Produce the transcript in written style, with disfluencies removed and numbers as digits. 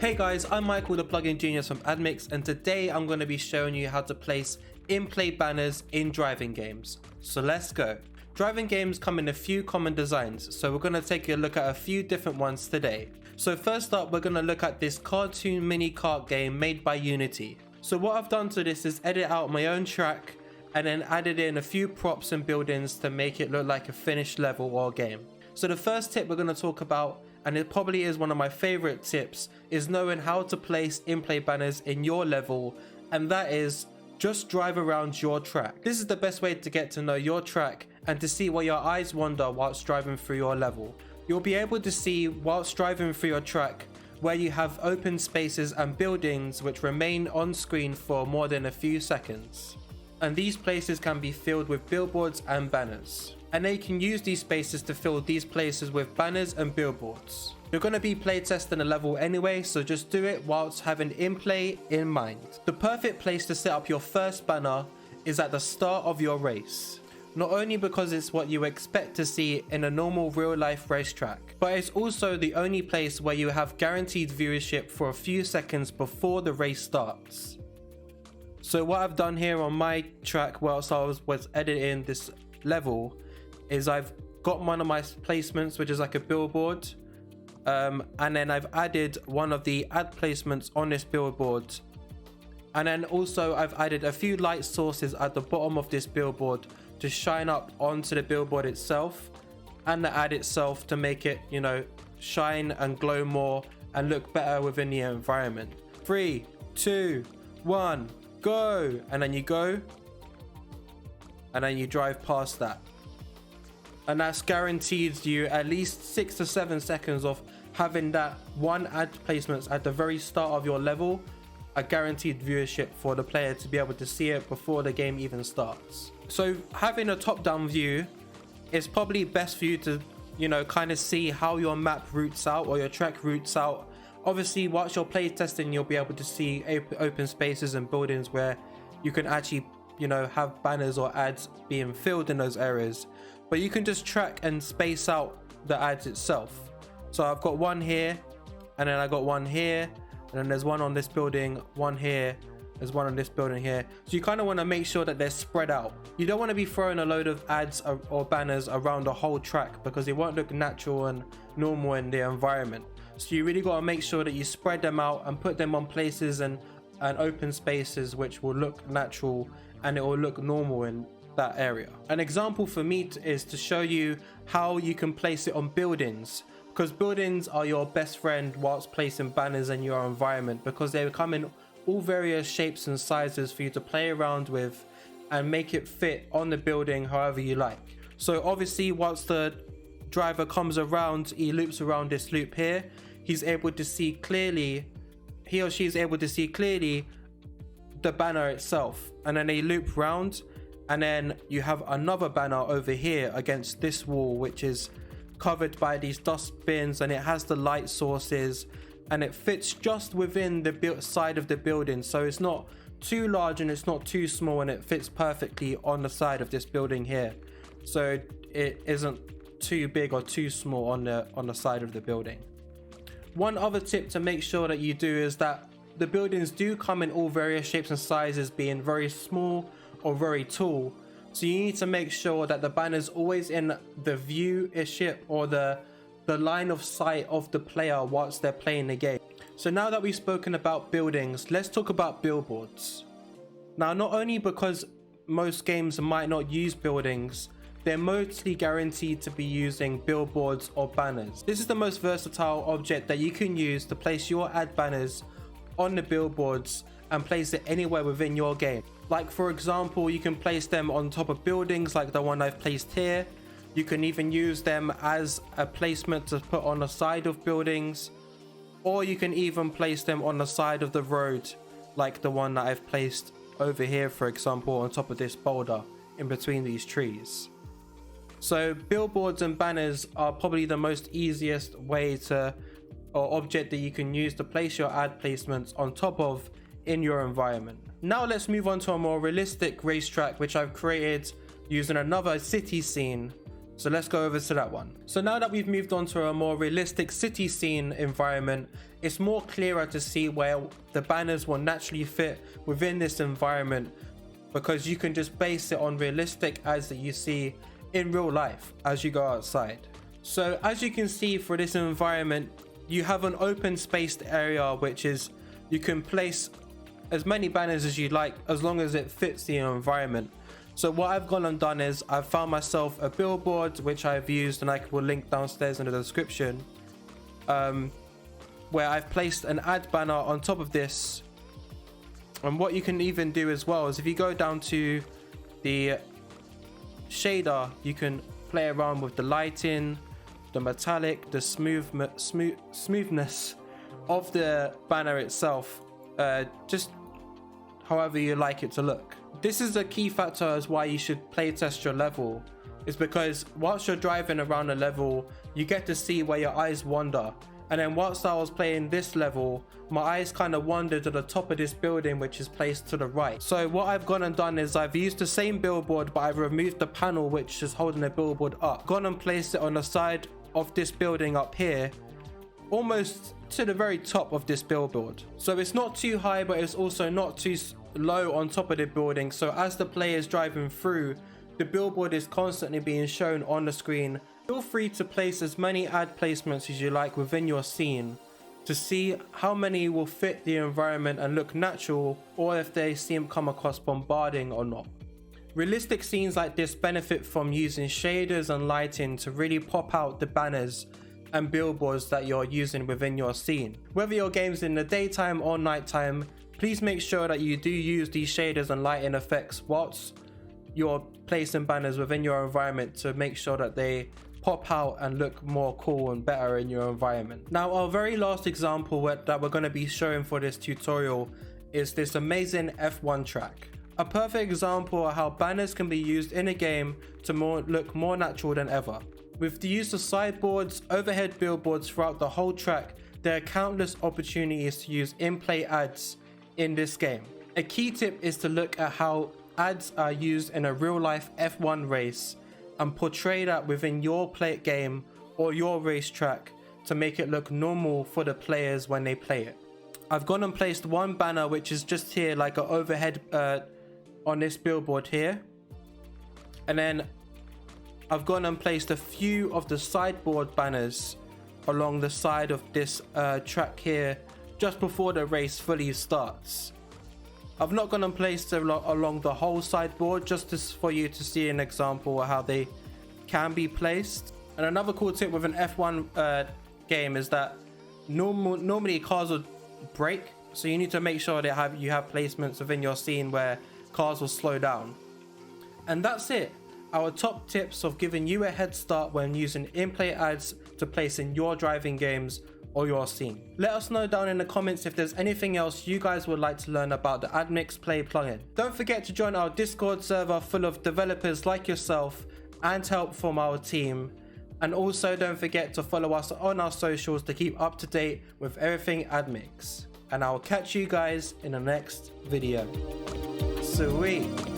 Hey guys, I'm Michael, the plugin genius from Admix, and today I'm going to be showing you how to place in-play banners in driving games. So let's go. Driving games come in a few common designs, so we're going to take a look at a few different ones today. So first up, we're going to look at this cartoon mini kart game made by Unity. So what I've done to this is edit out my own track and then added in a few props and buildings to make it look like a finished level or game. So the first tip we're going to talk about, and it probably is one of my favorite tips, is knowing how to place in-play banners in your level, and that is just drive around your track. This is the best way to get to know your track and to see where your eyes wander whilst driving through your level. You'll be able to see whilst driving through your track where you have open spaces and buildings which remain on screen for more than a few seconds. And these places can be filled with billboards and banners. And they can use these spaces to fill these places with banners and billboards. You're going to be playtesting a level anyway, so just do it whilst having in-play in mind. The perfect place to set up your first banner is at the start of your race. Not only because it's what you expect to see in a normal real-life racetrack, but it's also the only place where you have guaranteed viewership for a few seconds before the race starts. So what I've done here on my track whilst I was editing this level is I've got one of my placements, which is like a billboard, and then I've added one of the ad placements on this billboard, and then also I've added a few light sources at the bottom of this billboard to shine up onto the billboard itself and the ad itself to make it, you know, shine and glow more and look better within the environment. 3, 2, 1, go! And then you go, and then you drive past that. And that's guaranteed you at least 6 to 7 seconds of having that one ad placements at the very start of your level, a guaranteed viewership for the player to be able to see it before the game even starts. So having a top-down view is probably best for you to, you know, kind of see how your map routes out or your track routes out. Obviously, whilst you're playtesting, you'll be able to see open spaces and buildings where you can actually, you know, have banners or ads being filled in those areas. But you can just track and space out the ads itself. So I've got one here, and then I got one here, and then there's one on this building, one here, there's one on this building here. So you kind of want to make sure that they're spread out. You don't want to be throwing a load of ads or banners around the whole track because it won't look natural and normal in the environment. So you really got to make sure that you spread them out and put them on places and open spaces which will look natural and it will look normal in that area. An example for me is to show you how you can place it on buildings, because buildings are your best friend whilst placing banners in your environment, because they come in all various shapes and sizes for you to play around with and make it fit on the building however you like. So obviously whilst the driver comes around, he loops around this loop here, he's able to see clearly, he or she is able to see clearly the banner itself, and then they loop round, and then you have another banner over here against this wall which is covered by these dustbins, and it has the light sources and it fits just within the side of the building, so it's not too large and it's not too small, and it fits perfectly on the side of this building here, so it isn't too big or too small on the side of the building. One other tip to make sure that you do is that the buildings do come in all various shapes and sizes, being very small or very tall, so you need to make sure that the banner's always in the viewership or the line of sight of the player whilst they're playing the game. So now that we've spoken about buildings, let's talk about billboards. Now, not only because most games might not use buildings, they're mostly guaranteed to be using billboards or banners. This is the most versatile object that you can use to place your ad banners on the billboards and place it anywhere within your game. Like for example, you can place them on top of buildings like the one I've placed here. You can even use them as a placement to put on the side of buildings, or you can even place them on the side of the road like the one that I've placed over here, for example, on top of this boulder in between these trees. So billboards and banners are probably the most easiest way to, or object that you can use to place your ad placements on top of in your environment. Now let's move on to a more realistic racetrack which I've created using another city scene So let's go over to that one. So now that we've moved on to a more realistic city scene environment, it's more clearer to see where the banners will naturally fit within this environment, because you can just base it on realistic ads that you see in real life as you go outside. So as you can see, for this environment, you have an open spaced area, which is you can place as many banners as you like as long as it fits the environment. So what I've gone and done is I've found myself a billboard, which I've used, and I will link downstairs in the description, where I've placed an ad banner on top of this. And what you can even do as well is if you go down to the shader, you can play around with the lighting, the metallic, the smoothness of the banner itself, just however you like it to look. This is a key factor as why you should play test your level, is because whilst you're driving around a level, you get to see where your eyes wander. And then whilst I was playing this level, my eyes kind of wandered to the top of this building, which is placed to the right. So what I've gone and done is I've used the same billboard, but I've removed the panel which is holding the billboard up, gone and placed it on the side of this building up here, almost to the very top of this billboard. So it's not too high, but it's also not too low on top of the building. So as the player is driving through, the billboard is constantly being shown on the screen. Feel free to place as many ad placements as you like within your scene to see how many will fit the environment and look natural, or if they seem come across bombarding or not. Realistic scenes like this benefit from using shaders and lighting to really pop out the banners and billboards that you're using within your scene. Whether your game's in the daytime or nighttime, please make sure that you do use these shaders and lighting effects whilst you're placing banners within your environment to make sure that they pop out and look more cool and better in your environment. Now, our very last example that we're going to be showing for this tutorial is this amazing F1 track. A perfect example of how banners can be used in a game to look more natural than ever. With the use of sideboards, overhead billboards throughout the whole track, there are countless opportunities to use in-play ads in this game. A key tip is to look at how ads are used in a real-life F1 race and portray that within your game or your racetrack to make it look normal for the players when they play it. I've gone and placed one banner which is just here, like an overhead on this billboard here, and then I've gone and placed a few of the sideboard banners along the side of this track here just before the race fully starts. I've not gone and placed along the whole sideboard, just for you to see an example of how they can be placed. And another cool tip with an F1 game is that normally cars will brake, so you need to make sure that you have placements within your scene where cars will slow down. And that's it. Our top tips of giving you a head start when using in-play ads to place in your driving games or your scene. Let us know down in the comments if there's anything else you guys would like to learn about the Admix Play plugin. Don't forget to join our Discord server full of developers like yourself and help from our team. And also don't forget to follow us on our socials to keep up to date with everything Admix. And I'll catch you guys in the next video. Sweet.